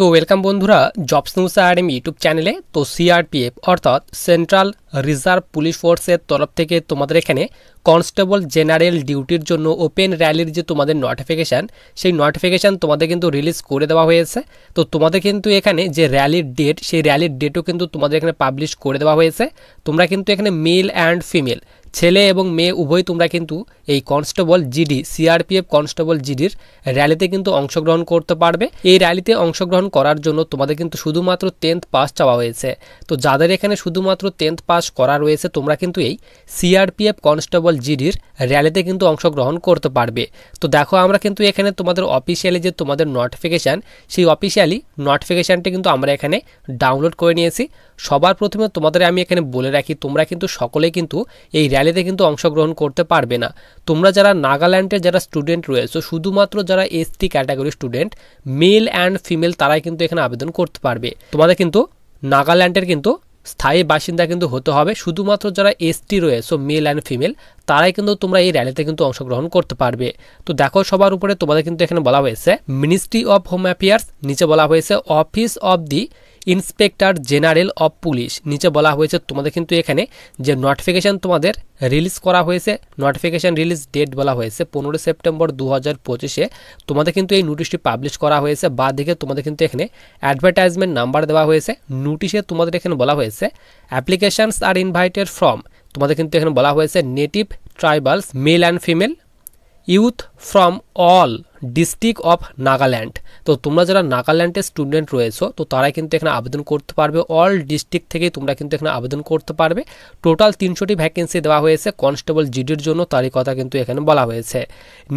তো ওয়েলকাম বন্ধুরা jobs news academy YouTube চ্যানেলে। তো সিআরপিএফ অর্থাৎ সেন্ট্রাল রিজার্ভ পুলিশ ফোর্সের তরফ থেকে তোমাদের এখানে কনস্টেবল জেনারেল ডিউটির জন্য ওপেন র্যালির যে তোমাদের নোটিফিকেশান, সেই নোটিফিকেশান তোমাদের কিন্তু রিলিজ করে দেওয়া হয়েছে। তো তোমাদের কিন্তু এখানে যে র্যালির ডেট, সেই র্যালির ডেটও কিন্তু তোমাদের এখানে পাবলিশ করে দেওয়া হয়েছে। তোমরা কিন্তু এখানে মেল অ্যান্ড ফিমেল, ছেলে এবং মেয়ে উভয় তোমরা কিন্তু এই কনস্টেবল জিডি সিআরপিএফ কনস্টেবল জিডির র্যালিতে কিন্তু অংশগ্রহণ করতে পারবে। এই র্যালিতে অংশগ্রহণ করার জন্য তোমাদের কিন্তু শুধুমাত্র 10th পাস চাওয়া হয়েছে। তো যাদের এখানে শুধুমাত্র 10th পাস করা রয়েছে তোমরা কিন্তু এই সিআরপিএফ কনস্টেবল জিডির র্যালিতে কিন্তু অংশগ্রহণ করতে পারবে। তো দেখো আমরা কিন্তু এখানে তোমাদের অফিসিয়ালি যে তোমাদের নোটিফিকেশান, সেই অফিসিয়ালি নোটিফিকেশানটি কিন্তু আমরা এখানে ডাউনলোড করে নিয়েছি। সবার প্রথমে তোমাদের আমি এখানে বলে রাখি, তোমরা কিন্তু সকলেই কিন্তু এই র্যালিতে কিন্তু অংশগ্রহণ করতে পারবে না। তোমরা যারা নাগাল্যান্ডের যারা স্টুডেন্ট রয়েছে, শুধুমাত্র যারা ST category student mail and female তারাই কিন্তু এখানে আবেদন করতে পারবে। তোমাদের কিন্তু নাগাল্যান্ডের কিন্তু স্থায়ী বাসিন্দা কিন্তু হতে হবে। শুধুমাত্র যারা এসটি রয়েছে মেল অ্যান্ড ফিমেল তারাই কিন্তু তোমরা এই র্যালিতে কিন্তু অংশগ্রহণ করতে পারবে। তো দেখো সবার উপরে তোমাদের কিন্তু এখানে বলা হয়েছে মিনিস্ট্রি অফ হোম অ্যাফেয়ার্স, নিচে বলা হয়েছে office of the inspector general of police, নিচে বলা হয়েছে তোমাদের কিন্তু এখানে যে নোটিফিকেশান তোমাদের রিলিজ করা হয়েছে, নোটিফিকেশান রিলিজ ডেট বলা হয়েছে 15 সেপ্টেম্বর 2025। তোমাদের কিন্তু এই নোটিশটি পাবলিশ করা হয়েছে। বা দিকে তোমাদের কিন্তু এখানে অ্যাডভার্টাইজমেন্ট নাম্বার দেওয়া হয়েছে। নোটিশে তোমাদের এখানে বলা হয়েছে অ্যাপ্লিকেশনস আর ইনভাইটেড ফ্রম, তোমাদের কিন্তু এখানে বলা হয়েছে native tribals male and female youth from all district of Nagaland. তো তোমরা যারা নাগাল্যান্ডের স্টুডেন্ট রয়েছো তো তারাই কিন্তু এখানে আবেদন করতে পারবে। অল ডিস্ট্রিক্ট থেকেই তোমরা কিন্তু এখানে আবেদন করতে পারবে। টোটাল 300টি ভ্যাকেন্সি দেওয়া হয়েছে কনস্টেবল জিডির জন্য, তারই কথা কিন্তু এখানে বলা হয়েছে।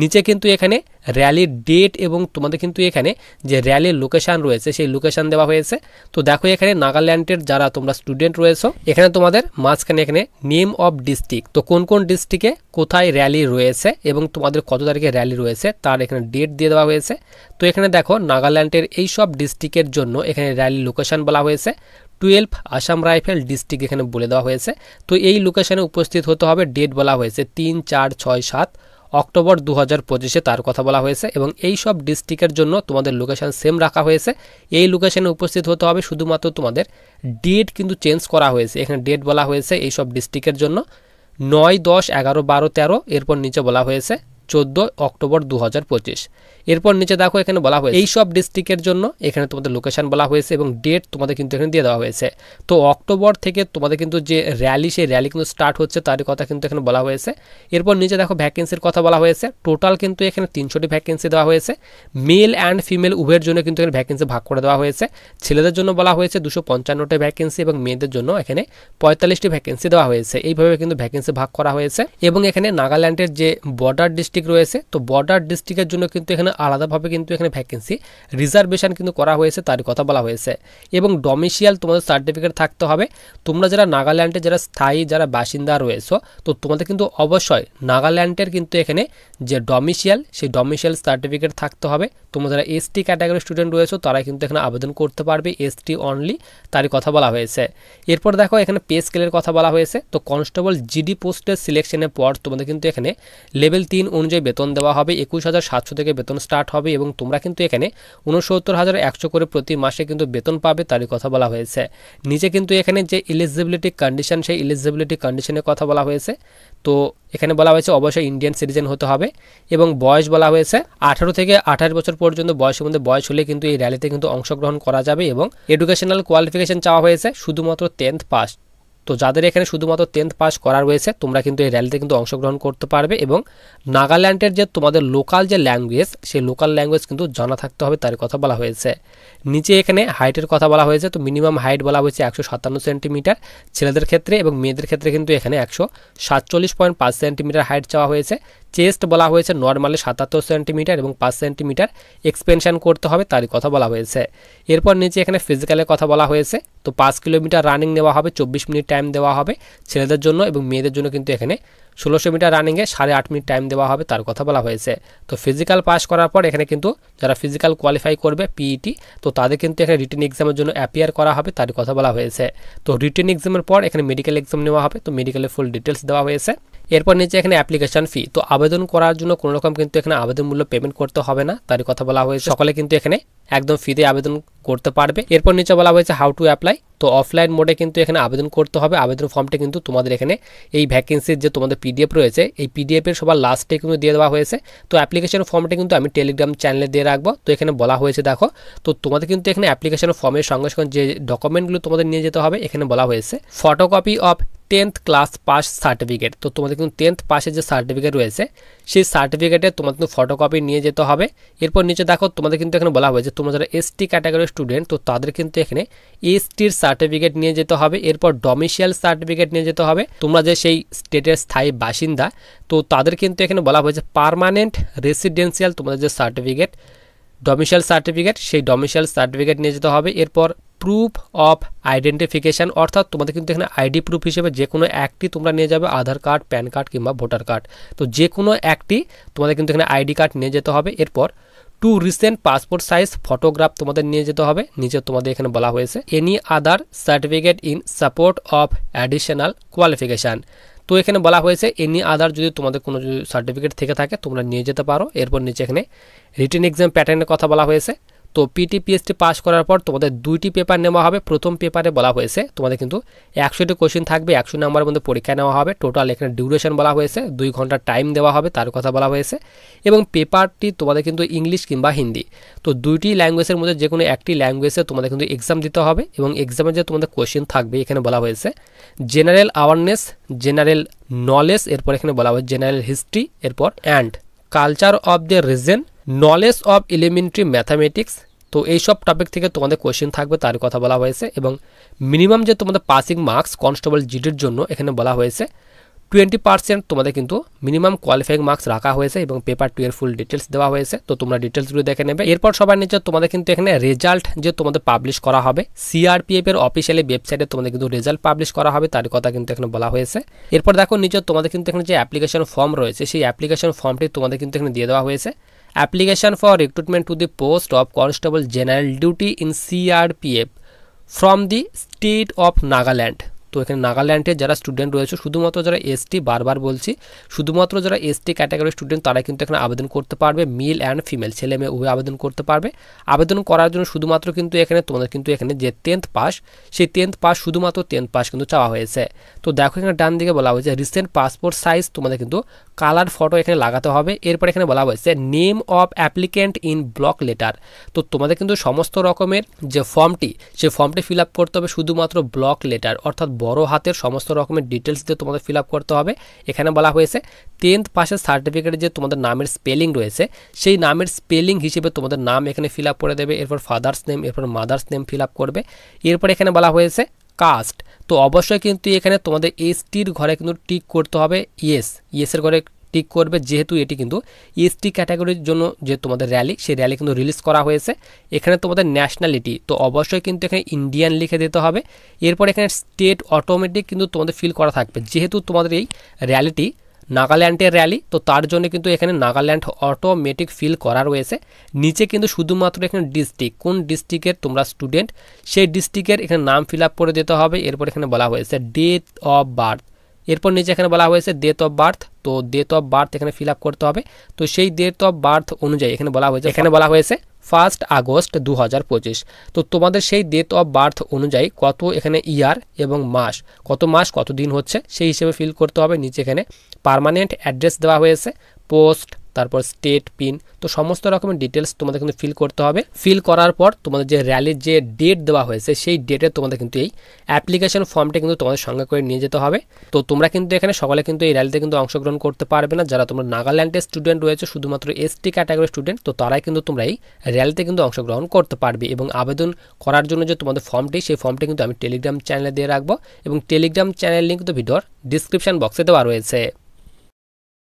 নিচে কিন্তু এখানে র্যালির ডেট এবং তোমাদের কিন্তু এখানে যে র্যালির লোকেশান রয়েছে সেই লোকেশান দেওয়া হয়েছে। তো দেখো এখানে নাগাল্যান্ডের যারা তোমরা স্টুডেন্ট রয়েছো, এখানে তোমাদের মাঝখানে এখানে নেম অফ ডিস্ট্রিক্ট, তো কোন কোন ডিস্ট্রিক্টে কোথায় র্যালি রয়েছে এবং তোমাদের কত তারিখে র্যালি রয়েছে তার এখানে ডেট দিয়ে দেওয়া হয়েছে। তো এখানে দেখো নাগাল্যান্ডের এই সব ডিস্ট্রিক্টের জন্য এখানে র্যালি লোকেশন বলা হয়েছে 12 আসাম রাইফেল ডিস্ট্রিক্ট এখানে বলে দেওয়া হয়েছে। তো এই লোকেশনে উপস্থিত হতে হবে। ডেট বলা হয়েছে 3, 4, 6, 7 অক্টোবর 2025 তার কথা বলা হয়েছে। এবং এই সব ডিস্ট্রিক্টের জন্য তোমাদের লোকেশন সেম রাখা হয়েছে। এই লোকেশনে উপস্থিত হতে হবে, শুধুমাত্র তোমাদের ডেট কিন্তু চেঞ্জ করা হয়েছে। এখানে ডেট বলা হয়েছে এই সব ডিস্ট্রিক্টের জন্য 9, 10, 11, 12, 13, এরপর নিচে বলা হয়েছে 14 অক্টোবর 2025। এরপর নিচে দেখো এখানে বলা হয়েছে এই সব ডিস্ট্রিক্টের জন্য এখানে তোমাদের লোকেশন বলা হয়েছে এবং ডেট তোমাদের কিন্তু এখানে দিয়ে দেওয়া হয়েছে। তো অক্টোবর থেকে তোমাদের কিন্তু যে র্যালি, সেই র্যালি কিন্তু স্টার্ট হচ্ছে তারই কথা কিন্তু এখানে বলা হয়েছে। এরপর নিচে দেখো ভ্যাকেন্সির কথা বলা হয়েছে। টোটাল কিন্তু এখানে 300টি ভ্যাকেন্সি দেওয়া হয়েছে। মেল অ্যান্ড ফিমেল উভয়ের জন্য কিন্তু এখানে ভ্যাকেন্সি ভাগ করে দেওয়া হয়েছে। ছেলেদের জন্য বলা হয়েছে 255টি ভ্যাকেন্সি এবং মেয়েদের জন্য এখানে 45টি ভ্যাকেন্সি দেওয়া হয়েছে। এইভাবে কিন্তু ভ্যাকেন্সি ভাগ করা হয়েছে। এবং এখানে নাগাল্যান্ডের যে বর্ডার ডিস্ট্রিক্ট রয়েছে, তো বর্ডার ডিস্ট্রিক্টের জন্য কিন্তু এখানে আলাদাভাবে কিন্তু এখানে ভ্যাকেন্সি রিজার্ভেশন কিন্তু করা হয়েছে, তারই কথা বলা হয়েছে। এবং ডমিসিয়াল তোমাদের সার্টিফিকেট থাকতে হবে। তোমরা যারা নাগাল্যান্ডে যারা স্থায়ী যারা বাসিন্দা রয়েছে তো তোমাদের কিন্তু অবশ্যই নাগাল্যান্ডের কিন্তু এখানে যে ডমিসিয়াল, সেই ডমিসিয়াল সার্টিফিকেট থাকতে হবে। তোমরা যারা এসটি ক্যাটাগরি স্টুডেন্ট রয়েছে তারা কিন্তু এখানে আবেদন করতে পারবে, এসটি অনলি, তারই কথা বলা হয়েছে। এরপর দেখো এখানে পে স্কেলের কথা বলা হয়েছে। তো কনস্টেবল জিডি পোস্টের সিলেকশনের পর তোমাদের কিন্তু এখানে লেভেল 3 অনুযায়ী বেতন দেওয়া হবে। 21,700 থেকে বেতন স্টার্ট হবে এবং তোমরা কিন্তু এখানে 69,100 করে প্রতি মাসে কিন্তু বেতন পাবে, তারই কথা বলা হয়েছে। নিচে কিন্তু এখানে যে এলিজিবিলিটি কন্ডিশন, সেই এলিজিবিলিটি কন্ডিশনের কথা বলা হয়েছে। তো এখানে বলা হয়েছে অবশ্যই ইন্ডিয়ান সিটিজেন হতে হবে এবং বয়স বলা হয়েছে 18 থেকে 28 বছর পর্যন্ত বয়সের মধ্যে বয়স হলে কিন্তু এই র্যালিতে কিন্তু অংশগ্রহণ করা যাবে। এবং এডুকেশনাল কোয়ালিফিকেশন চাওয়া হয়েছে শুধুমাত্র 10th পাস। তো যাদের এখানে শুধুমাত্র 10th পাস করা রয়েছে তোমরা কিন্তু এই র্যালিতে কিন্তু অংশগ্রহণ করতে পারবে। এবং নাগাল্যান্ডের যে তোমাদের লোকাল যে ল্যাঙ্গুয়েজ, সেই লোকাল ল্যাঙ্গুয়েজ কিন্তু জানা থাকতে হবে, তার কথা বলা হয়েছে। নিচে এখানে হাইটের কথা বলা হয়েছে। তো মিনিমাম হাইট বলা হয়েছে 157 সেন্টিমিটার ছেলেদের ক্ষেত্রে এবং মেয়েদের ক্ষেত্রে কিন্তু এখানে 147.5 সেন্টিমিটার হাইট চাওয়া হয়েছে। চেস্ট বলা হয়েছে নর্মালি 77 সেন্টিমিটার এবং 5 সেন্টিমিটার এক্সপেনশন করতে হবে, তারই কথা বলা হয়েছে। এরপর নিচে এখানে ফিজিক্যালের কথা বলা হয়েছে। তো 5 কিলোমিটার রানিং নেওয়া হবে, 24 মিনিট টাইম দেওয়া হবে ছেলেদের জন্য এবং মেয়েদের জন্য কিন্তু এখানে 1600 মিটার রানিংয়ে 8.5 মিনিট টাইম দেওয়া হবে, তার কথা বলা হয়েছে। তো ফিজিক্যাল পাস করার পর এখানে কিন্তু যারা ফিজিক্যাল কোয়ালিফাই করবে পিইটি, তো তাদের কিন্তু এখানে রিটেন এক্সামের জন্য অ্যাপিয়ার করা হবে, তার কথা বলা হয়েছে। তো রিটেন এক্সামের পর এখানে মেডিকেল এক্সাম নেওয়া হবে। তো মেডিকেলের ফুল ডিটেলস দেওয়া হয়েছে। এরপর নিচে এখানে অ্যাপ্লিকেশন ফি, তো আবেদন করার জন্য কোনো রকম কিন্তু এখানে আবেদন মূল্য পেমেন্ট করতে হবে না, তারই কথা বলা হয়েছে। সকলে কিন্তু এখানে একদম ফ্রিতে আবেদন করতে পারবে। এরপর নিচে বলা হয়েছে হাউ টু অ্যাপ্লাই, তো অফলাইন মোডে কিন্তু এখানে আবেদন করতে হবে। আবেদন ফর্মটি কিন্তু তোমাদের এখানে এই ভ্যাকেন্সির যে তোমাদের পিডিএফ রয়েছে এই পিডিএফের সবার লাস্টে কিন্তু দিয়ে দেওয়া হয়েছে। তো অ্যাপ্লিকেশন ফর্মটি কিন্তু আমি টেলিগ্রাম চ্যানেলে দিয়ে রাখবো। তো এখানে বলা হয়েছে দেখো, তো তোমাদের কিন্তু এখানে অ্যাপ্লিকেশন ফর্মের সঙ্গে সঙ্গে যে ডকুমেন্টগুলো তোমাদের নিয়ে যেতে হবে এখানে বলা হয়েছে photocopy of 10th class pass certificate, তো তোমাদের কিন্তু 10th পাসের যে সার্টিফিকেট রয়েছে সেই সার্টিফিকেটে তোমাদের কিন্তু ফটোকপি নিয়ে যেতে হবে। এরপর নিচে দেখো তোমাদের কিন্তু এখানে বলা হয়েছে তোমরা যারা এসটি ক্যাটাগরির স্টুডেন্ট তো তাদের কিন্তু এখানে এসটির সার্টিফিকেট নিয়ে যেতে হবে। এরপর ডোমিসাইল সার্টিফিকেট নিয়ে যেতে হবে, তোমরা যে সেই স্টেটের স্থায়ী বাসিন্দা তো তাদের কিন্তু এখানে বলা হয়েছে পার্মানেন্ট রেসিডেন্সিয়াল তোমাদের যে সার্টিফিকেট ডোমিসাইল সার্টিফিকেট সেই ডোমিসাইল সার্টিফিকেট নিয়ে যেতে হবে। এরপর প্রুফ অফ আইডেন্টিফিকেশান, অর্থাৎ তোমাদের কিন্তু এখানে আইডি প্রুফ হিসেবে যে কোনো একটি তোমরা নিয়ে যাবে, আধার কার্ড, প্যান কার্ড কিংবা ভোটার কার্ড, তো যে কোনো একটি তোমাদের কিন্তু এখানে আইডি কার্ড নিয়ে যেতে হবে। এরপর 2 রিসেন্ট পাসপোর্ট সাইজ ফটোগ্রাফ তোমাদের নিয়ে যেতে হবে। নিচে তোমাদের এখানে বলা হয়েছে any other certificate in support of additional qualification, তো এখানে বলা হয়েছে এনি আদার যদি তোমাদের কোনো সার্টিফিকেট থেকে থাকে তোমরা নিয়ে যেতে পারো। এরপর নিচে এখানে রিটেন এক্সাম প্যাটার্নের কথা বলা হয়েছে, তো পিটি পিএসটি পাস করার পর তোমাদের 2টি পেপার নেওয়া হবে। প্রথম পেপারে বলা হয়েছে তোমাদের কিন্তু 100টি কোশ্চেন থাকবে, 100 নম্বরের মধ্যে পরীক্ষা নেওয়া হবে। টোটাল এখানে ডিউরেশন বলা হয়েছে 2 ঘন্টা টাইম দেওয়া হবে তার কথা বলা হয়েছে। এবং পেপারটি তোমাদের কিন্তু ইংলিশ কিংবা হিন্দি, তো 2টি ল্যাঙ্গুয়েজের মধ্যে যে কোনো একটি ল্যাঙ্গুয়েজে তোমাদের কিন্তু এক্সাম দিতে হবে। এবং এক্সামে যে তোমাদের কোশ্চেন থাকবে এখানে বলা হয়েছে জেনারেল অ্যাওয়ারনেস, জেনারেল নলেজ, এরপর এখানে বলা হয়েছে জেনারেল হিস্ট্রি, এরপর and culture of the reason, knowledge of elementary mathematics, তো এইসব টপিক থেকে তোমাদের কোশ্চেন থাকবে তার কথা বলা হয়েছে। এবং মিনিমাম যে তোমাদের পাসিং মার্কস কনস্টেবল জিডির জন্য এখানে বলা হয়েছে 20% তোমাদের কিন্তু মিনিমাম কোয়ালিফাইং মার্কস রাখা হয়েছে এবং পেপার 2 এর ফুল ডিটেলস দেওয়া হয়েছে, তো তোমরা ডিটেলসগুলো দেখে নেবে। এরপর সবার নিচে তোমাদের কিন্তু এখানে রেজাল্ট যে তোমাদের পাবলিশ করা হবে সিআরপিএফ এর অফিসিয়ালি ওয়েবসাইটে তোমাদের কিন্তু রেজাল্ট পাবলিশ করা হবে তার কথা কিন্তু এখানে বলা হয়েছে। এরপর দেখো নিচে তোমাদের কিন্তু এখানে যে অ্যাপ্লিকেশন ফর্ম রয়েছে সেই অ্যাপ্লিকেশন ফর্মটি তোমাদের কিন্তু এখানে দিয়ে দেওয়া হয়েছে application for recruitment to the post of constable general duty in CRPF from the state of Nagaland, তো এখানে নাগাল্যান্ডের যারা স্টুডেন্ট রয়েছে শুধুমাত্র যারা এসটি, বারবার বলছি শুধুমাত্র যারা এসটি ক্যাটাগরির স্টুডেন্ট তারা কিন্তু এখানে আবেদন করতে পারবে, মেল অ্যান্ড ফিমেল ছেলে মেয়ে উভয় আবেদন করতে পারবে। আবেদন করার জন্য শুধুমাত্র কিন্তু এখানে তোমাদের কিন্তু এখানে যে 10th পাস সেই 10th পাস শুধুমাত্র 10th পাস কিন্তু চাওয়া হয়েছে। তো দেখো এখানে ডান দিকে বলা হয়েছে রিসেন্ট পাসপোর্ট সাইজ তোমাদের কিন্তু কালার ফটো এখানে লাগাতে হবে। এরপর এখানে বলা হয়েছে name of applicant in block letter, তো তোমাদের কিন্তু সমস্ত রকমের যে ফর্মটি সেই ফর্মটি ফিল আপ করতে হবে শুধুমাত্র ব্লক লেটার, অর্থাৎ বড় হাতের সমস্ত রকমের ডিটেলস দিয়ে তোমাদের ফিল আপ করতে হবে। এখানে বলা হয়েছে 10th পাসের সার্টিফিকেটে যে তোমাদের নামের স্পেলিং রয়েছে সেই নামের স্পেলিং হিসেবে তোমাদের নাম এখানে ফিল আপ করে দেবে। এরপর ফাদার্স নেম, এরপর মাদার্স নেম ফিল আপ করবে। এরপর এখানে বলা হয়েছে কাস্ট, তো অবশ্যই কিন্তু এখানে তোমাদের এসটির ঘরে কিন্তু টিক করতে হবে, ইয়েসের ঘরে টিক করবে, যেহেতু এটি কিন্তু এসটি ক্যাটাগরির জন্য যে তোমাদের র্যালি সেই র্যালি কিন্তু রিলিজ করা হয়েছে। এখানে তোমাদের ন্যাশনালিটি তো অবশ্যই কিন্তু এখানে ইন্ডিয়ান লিখে দিতে হবে। এরপর এখানে স্টেট অটোমেটিক কিন্তু তোমাদের ফিল করা থাকবে, যেহেতু তোমাদের এই র্যালিটি নাগাল্যান্ডের র্যালি তো তার জন্য কিন্তু এখানে নাগাল্যান্ড অটোমেটিক ফিল করা রয়েছে। নিচে কিন্তু শুধুমাত্র এখানে ডিস্ট্রিক্ট, কোন ডিস্ট্রিক্টের তোমরা স্টুডেন্ট সেই ডিস্ট্রিক্টের এখানে নাম ফিল আপ করে দিতে হবে। এরপর এখানে বলা হয়েছে ডেট অফ বার্থ, এরপর নিচে এখানে বলা হয়েছে ডেট অফ বার্থ, তো ডেট অফ বার্থ এখানে ফিল আপ করতে হবে। তো সেই ডেট অফ বার্থ অনুযায়ী এখানে বলা হয়েছে 1 আগস্ট 2025, তো তোমাদের সেই ডেট অফ বার্থ অনুযায়ী কত এখানে ইয়ার এবং মাস কত দিন হচ্ছে সেই হিসেবে ফিল করতে হবে। নিচে এখানে পার্মানেন্ট অ্যাড্রেস দেওয়া হয়েছে, পোস্ট, তারপর স্টেট, পিন, তো সমস্ত রকমের ডিটেলস তোমাদের কিন্তু ফিল করতে হবে। ফিল করার পর তোমাদের যে র্যালির যে ডেট দেওয়া হয়েছে সেই ডেটে তোমাদের কিন্তু এই অ্যাপ্লিকেশন ফর্মটা কিন্তু তোমাদের সঙ্গে করে নিয়ে যেতে হবে। তো তোমরা কিন্তু এখানে সকলে কিন্তু এই র্যালিতে কিন্তু অংশগ্রহণ করতে পারবে না, যারা তোমরা নাগাল্যান্ডের স্টুডেন্ট রয়েছে শুধুমাত্র এসটি ক্যাটাগরির স্টুডেন্ট তো তারাই কিন্তু তোমরা এই র্যালিতে কিন্তু অংশগ্রহণ করতে পারবে। এবং আবেদন করার জন্য যে তোমাদের ফর্মটি সেই ফর্মটি কিন্তু আমি টেলিগ্রাম চ্যানেলে দিয়ে রাখবো এবং টেলিগ্রাম চ্যানেল লিঙ্ক কিন্তু ভিডিওর ডিসক্রিপশন বক্সে দেওয়া রয়েছে।